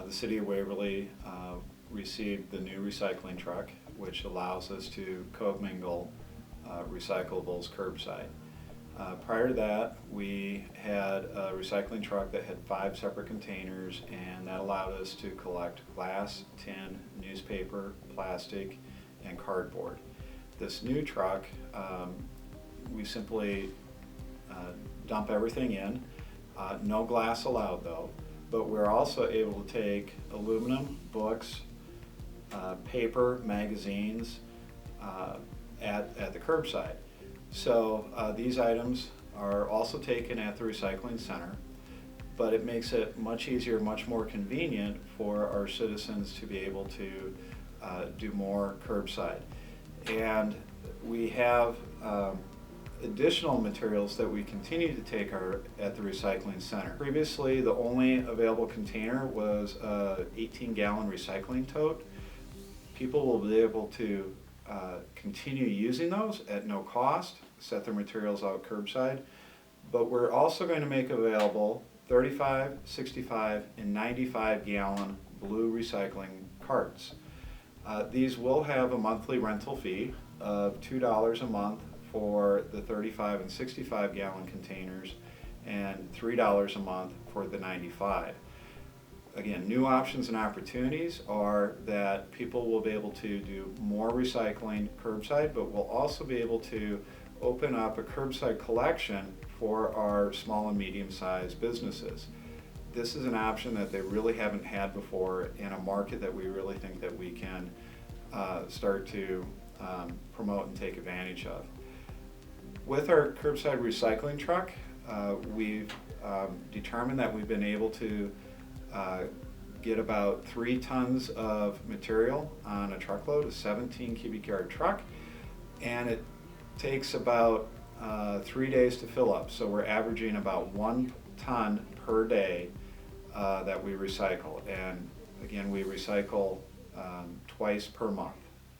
the City of Waverly received the new recycling truck, which allows us to co-mingle recyclables curbside. Prior to that, we had a recycling truck that had 5 separate containers, and that allowed us to collect glass, tin, newspaper, plastic, and cardboard. This new truck, we simply dump everything in. No glass allowed though, but we're also able to take aluminum, books, paper, magazines at the curbside. So these items are also taken at the recycling center, but it makes it much easier, much more convenient for our citizens to be able to do more curbside. And we have additional materials that we continue to take at the recycling center. Previously, the only available container was a 18-gallon recycling tote. People will be able to continue using those at no cost, set their materials out curbside, but we're also going to make available 35, 65, and 95-gallon blue recycling carts. These will have a monthly rental fee of $2 a month for the 35 and 65-gallon containers and $3 a month for the 95. Again, new options and opportunities are that people will be able to do more recycling curbside, but we'll also be able to open up a curbside collection for our small and medium-sized businesses. This is an option that they really haven't had before in a market that we really think that we can start to promote and take advantage of. With our curbside recycling truck, we've determined that we've been able to get about 3 tons of material on a truckload, a 17 cubic yard truck, and it takes about 3 days to fill up. So we're averaging about 1 ton per day that we recycle. And again, we recycle twice per month.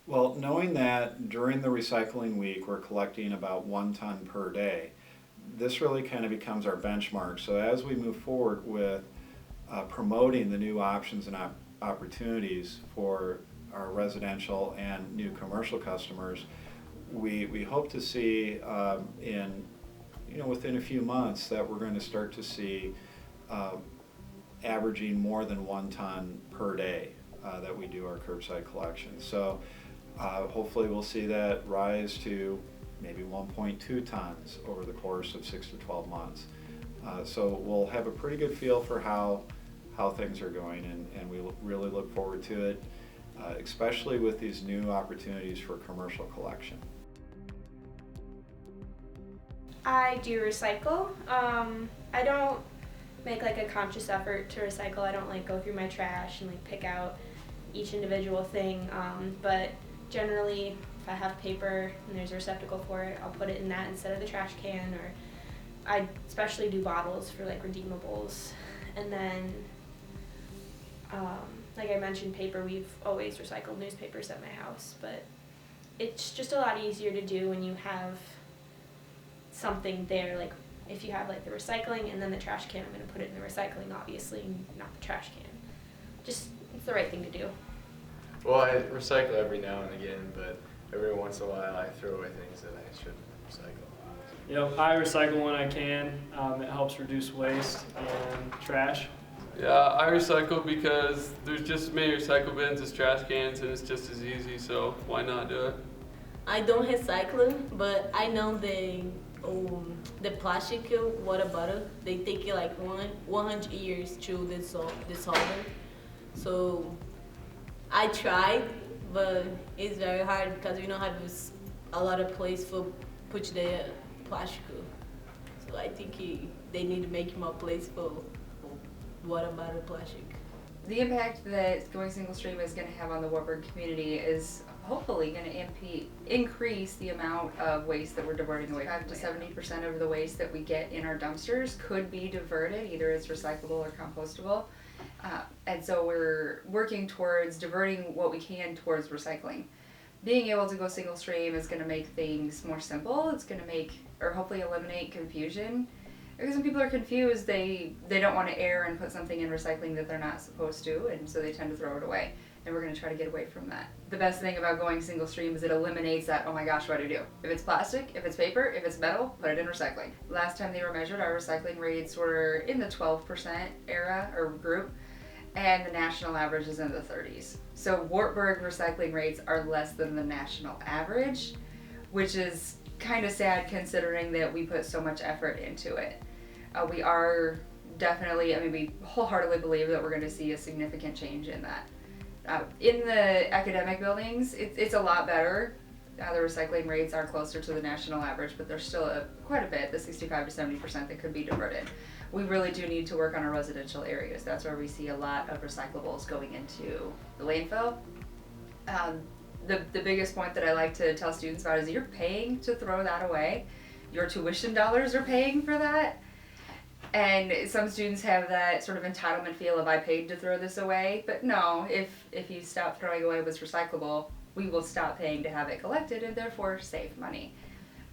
Well, knowing that during the recycling week we're collecting about 1 ton per day, this really kind of becomes our benchmark. So as we move forward with promoting the new options and opportunities for our residential and new commercial customers, we hope to see within a few months that we're going to start to see averaging more than 1 ton per day that we do our curbside collection. So hopefully we'll see that rise to maybe 1.2 tons over the course of 6 to 12 months. So we'll have a pretty good feel for how things are going, and we really look forward to it, especially with these new opportunities for commercial collection. I do recycle. I don't make like a conscious effort to recycle. I don't like go through my trash and like pick out each individual thing, but generally if I have paper and there's a receptacle for it, I'll put it in that instead of the trash can, or I especially do bottles for like redeemables. And then like I mentioned, paper, we've always recycled newspapers at my house, but it's just a lot easier to do when you have something there. Like if you have like the recycling and then the trash can, I'm going to put it in the recycling, obviously, not the trash can. Just, it's the right thing to do. Well, I recycle every now and again, but every once in a while I throw away things that I shouldn't recycle. I recycle when I can. It helps reduce waste and trash. Yeah, I recycle because there's just as many recycle bins as trash cans, and it's just as easy, so why not do it? I don't recycle, but I know the plastic water bottle, they take like 100 years to dissolve it. So I tried, but it's very hard because we don't have a lot of place for put the plastic. So I think they need to make more place for water bottle plastic. The impact that going single stream is going to have on the Wartburg community is hopefully going to increase the amount of waste that we're diverting away. 5 to 70% of the waste that we get in our dumpsters could be diverted, either as recyclable or compostable. And so we're working towards diverting what we can towards recycling. Being able to go single stream is going to make things more simple. It's going to make, or hopefully eliminate, confusion. Because when people are confused, they don't want to err and put something in recycling that they're not supposed to, and so they tend to throw it away. And we're going to try to get away from that. The best thing about going single stream is it eliminates that, oh my gosh, what do I do? If it's plastic, if it's paper, if it's metal, put it in recycling. Last time they were measured, our recycling rates were in the 12% era or group, and the national average is in the 30s. So Wartburg recycling rates are less than the national average, which is kind of sad considering that we put so much effort into it. We are definitely, I mean, we wholeheartedly believe that we're going to see a significant change in that. In the academic buildings, it's a lot better. The recycling rates are closer to the national average, but there's still quite a bit, the 65 to 70% that could be diverted. We really do need to work on our residential areas. That's where we see a lot of recyclables going into the landfill. The biggest point that I like to tell students about is you're paying to throw that away. Your tuition dollars are paying for that. And some students have that sort of entitlement feel of I paid to throw this away, but no, if you stop throwing away what's recyclable, we will stop paying to have it collected and therefore save money.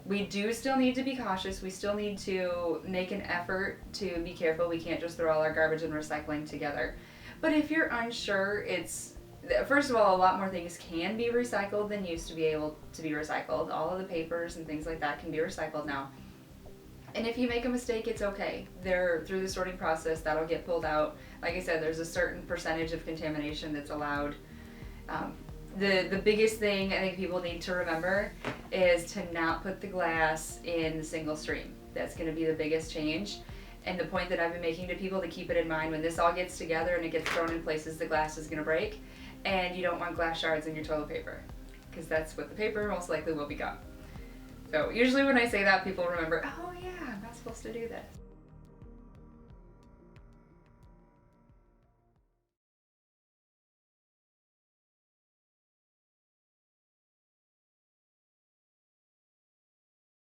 We do still need to be cautious. We still need to make an effort to be careful. We can't just throw all our garbage and recycling together. But if you're unsure, first of all, a lot more things can be recycled than used to be able to be recycled. All of the papers and things like that can be recycled now. And if you make a mistake, it's okay. Through the sorting process, that'll get pulled out. Like I said, there's a certain percentage of contamination that's allowed. The biggest thing I think people need to remember is to not put the glass in the single stream. That's going to be the biggest change. And the point that I've been making to people to keep it in mind when this all gets together and it gets thrown in places, the glass is going to break. And you don't want glass shards in your toilet paper, because that's what the paper most likely will become. So usually when I say that, people remember, oh yeah, I'm not supposed to do this.